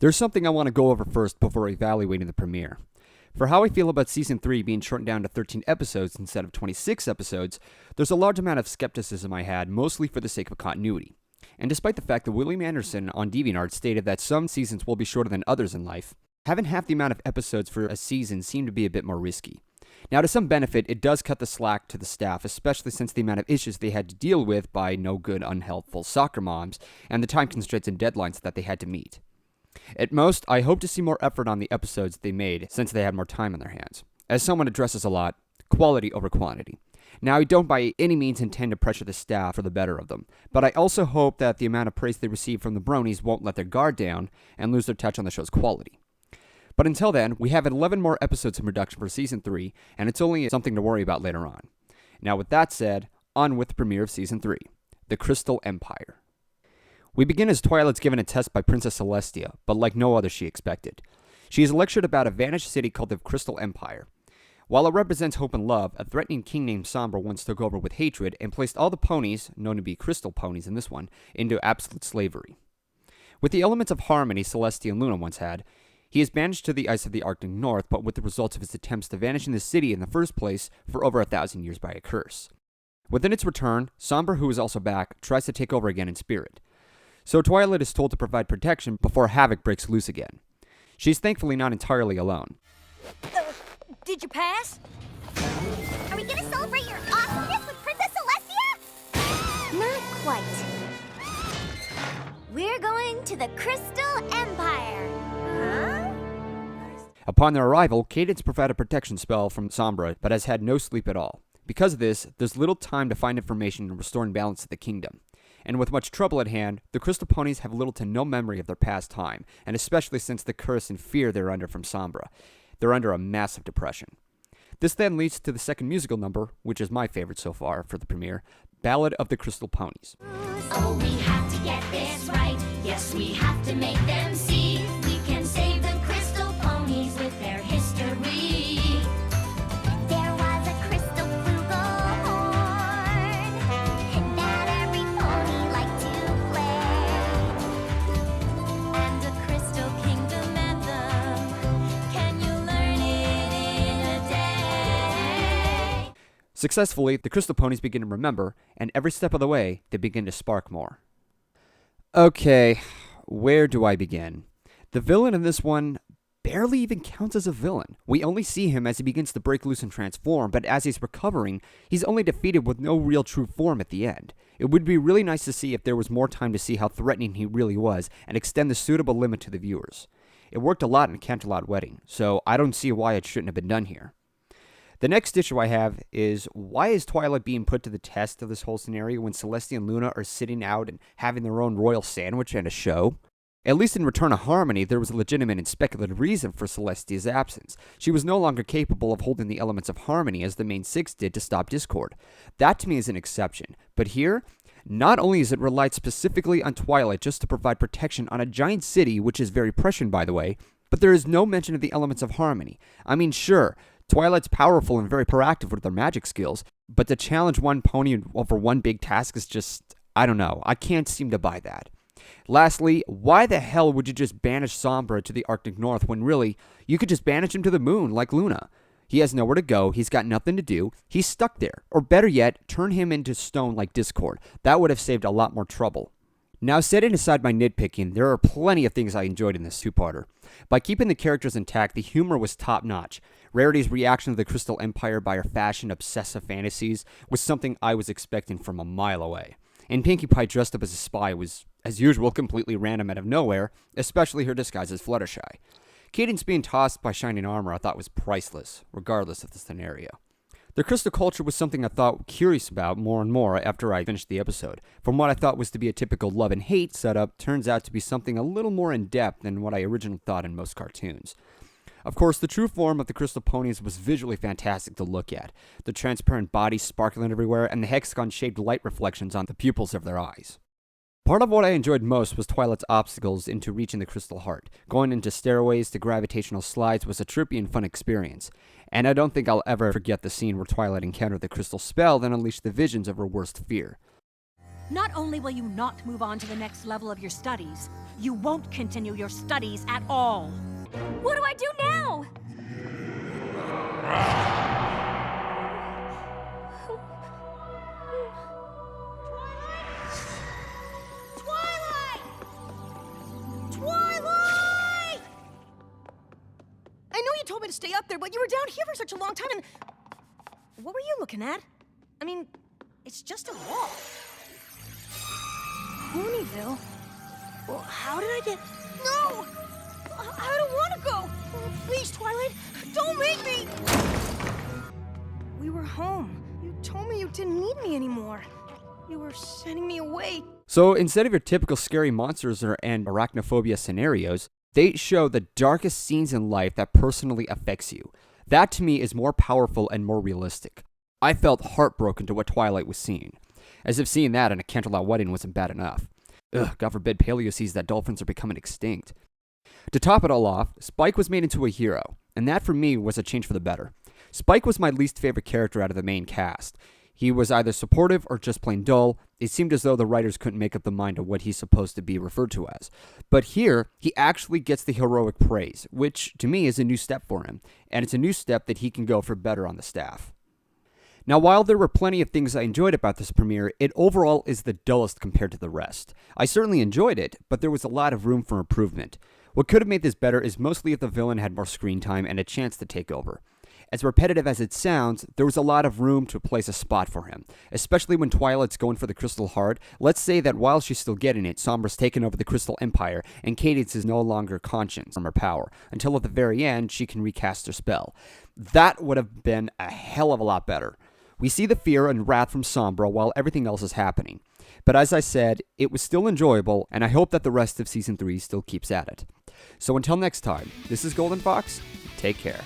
There's something I want to go over first before evaluating the premiere. For how I feel about Season 3 being shortened down to 13 episodes instead of 26 episodes, there's a large amount of skepticism I had, mostly for the sake of continuity. And despite the fact that William Anderson on DeviantArt stated that some seasons will be shorter than others in life, having half the amount of episodes for a season seemed to be a bit more risky. Now, to some benefit, it does cut the slack to the staff, especially since the amount of issues they had to deal with by no good, unhelpful soccer moms, and the time constraints and deadlines that they had to meet. At most, I hope to see more effort on the episodes they made, since they had more time on their hands. As someone addresses a lot, quality over quantity. Now, I don't by any means intend to pressure the staff for the better of them, but I also hope that the amount of praise they receive from the bronies won't let their guard down and lose their touch on the show's quality. But until then, we have 11 more episodes in production for Season 3, and it's only something to worry about later on. Now, with that said, on with the premiere of Season 3, The Crystal Empire. We begin as Twilight's given a test by Princess Celestia, but like no other she expected. She is lectured about a vanished city called the Crystal Empire. While it represents hope and love, a threatening king named Sombra once took over with hatred and placed all the ponies, known to be crystal ponies in this one, into absolute slavery. With the elements of harmony Celestia and Luna once had, he is banished to the ice of the Arctic North, but with the results of his attempts to vanish in the city in the first place for over 1,000 years by a curse. Within its return, Sombra, who is also back, tries to take over again in spirit. So Twilight is told to provide protection before havoc breaks loose again. She's thankfully not entirely alone. Did you pass? Are we gonna celebrate your awesomeness with Princess Celestia? Not quite. We're going to the Crystal Empire. Huh? Upon their arrival, Cadence provided a protection spell from Sombra, but has had no sleep at all. Because of this, there's little time to find information and restoring balance to the kingdom. And with much trouble at hand, the Crystal Ponies have little to no memory of their past time, and especially since the curse and fear they're under from Sombra. They're under a massive depression. This then leads to the second musical number, which is my favorite so far for the premiere, Ballad of the Crystal Ponies. Oh, we have to get this right. Yes, we have to make them see. We can save the crystal ponies with their history. There was a crystal flugelhorn that every pony liked to play. And a crystal kingdom anthem. Can you learn it in a day? Successfully, the Crystal Ponies begin to remember, and every step of the way, they begin to spark more. Okay, where do I begin? The villain in this one barely even counts as a villain. We only see him as he begins to break loose and transform, but as he's recovering, he's only defeated with no real true form at the end. It would be really nice to see if there was more time to see how threatening he really was and extend the suitable limit to the viewers. It worked a lot in Canterlot Wedding, so I don't see why it shouldn't have been done here. The next issue I have is, why is Twilight being put to the test of this whole scenario when Celestia and Luna are sitting out and having their own royal sandwich and a show? At least in Return of Harmony, there was a legitimate and speculative reason for Celestia's absence. She was no longer capable of holding the elements of harmony as the main six did to stop discord. That to me is an exception. But here, not only is it relied specifically on Twilight just to provide protection on a giant city, which is very prescient by the way, but there is no mention of the elements of harmony. I mean, sure, Twilight's powerful and very proactive with her magic skills, but to challenge one pony over one big task is just, I don't know, I can't seem to buy that. Lastly, why the hell would you just banish Sombra to the Arctic North when really, you could just banish him to the moon like Luna? He has nowhere to go, he's got nothing to do, he's stuck there. Or better yet, turn him into stone like Discord. That would have saved a lot more trouble. Now, setting aside my nitpicking, there are plenty of things I enjoyed in this two-parter. By keeping the characters intact, the humor was top-notch. Rarity's reaction to the Crystal Empire by her fashion-obsessive fantasies was something I was expecting from a mile away. And Pinkie Pie dressed up as a spy was, as usual, completely random out of nowhere, especially her disguise as Fluttershy. Cadence being tossed by shining armor I thought was priceless, regardless of the scenario. The crystal culture was something I thought curious about more and more after I finished the episode. From what I thought was to be a typical love and hate setup, turns out to be something a little more in-depth than what I originally thought in most cartoons. Of course, the true form of the Crystal Ponies was visually fantastic to look at. The transparent bodies sparkling everywhere, and the hexagon-shaped light reflections on the pupils of their eyes. Part of what I enjoyed most was Twilight's obstacles into reaching the Crystal Heart. Going into stairways to gravitational slides was a trippy and fun experience. And I don't think I'll ever forget the scene where Twilight encountered the crystal spell that unleashed the visions of her worst fear. Not only will you not move on to the next level of your studies, you won't continue your studies at all. What do I do now? Twilight! Twilight! I know you told me to stay up there, but you were down here for such a long time, and... What were you looking at? I mean, it's just a wall. Ponyville? Well, how did I get... No! I don't want to go! Oh, please, Twilight, don't make me! We were home. You told me you didn't need me anymore. You were sending me away. So instead of your typical scary monsters and arachnophobia scenarios, they show the darkest scenes in life that personally affects you. That to me is more powerful and more realistic. I felt heartbroken to what Twilight was seeing. As if seeing that in a candlelight wedding wasn't bad enough. Ugh, God forbid Paleo sees that dolphins are becoming extinct. To top it all off, Spike was made into a hero, and that for me was a change for the better. Spike was my least favorite character out of the main cast. He was either supportive or just plain dull. It seemed as though the writers couldn't make up the mind of what he's supposed to be referred to as. But here, he actually gets the heroic praise, which to me is a new step for him, and it's a new step that he can go for better on the staff. Now, while there were plenty of things I enjoyed about this premiere, it overall is the dullest compared to the rest. I certainly enjoyed it, but there was a lot of room for improvement. What could have made this better is mostly if the villain had more screen time and a chance to take over. As repetitive as it sounds, there was a lot of room to place a spot for him, especially when Twilight's going for the Crystal Heart. Let's say that while she's still getting it, Sombra's taken over the Crystal Empire, and Cadence is no longer conscious from her power, until at the very end, she can recast her spell. That would have been a hell of a lot better. We see the fear and wrath from Sombra while everything else is happening. But as I said, it was still enjoyable, and I hope that the rest of Season 3 still keeps at it. So until next time, this is Golden Fox. Take care.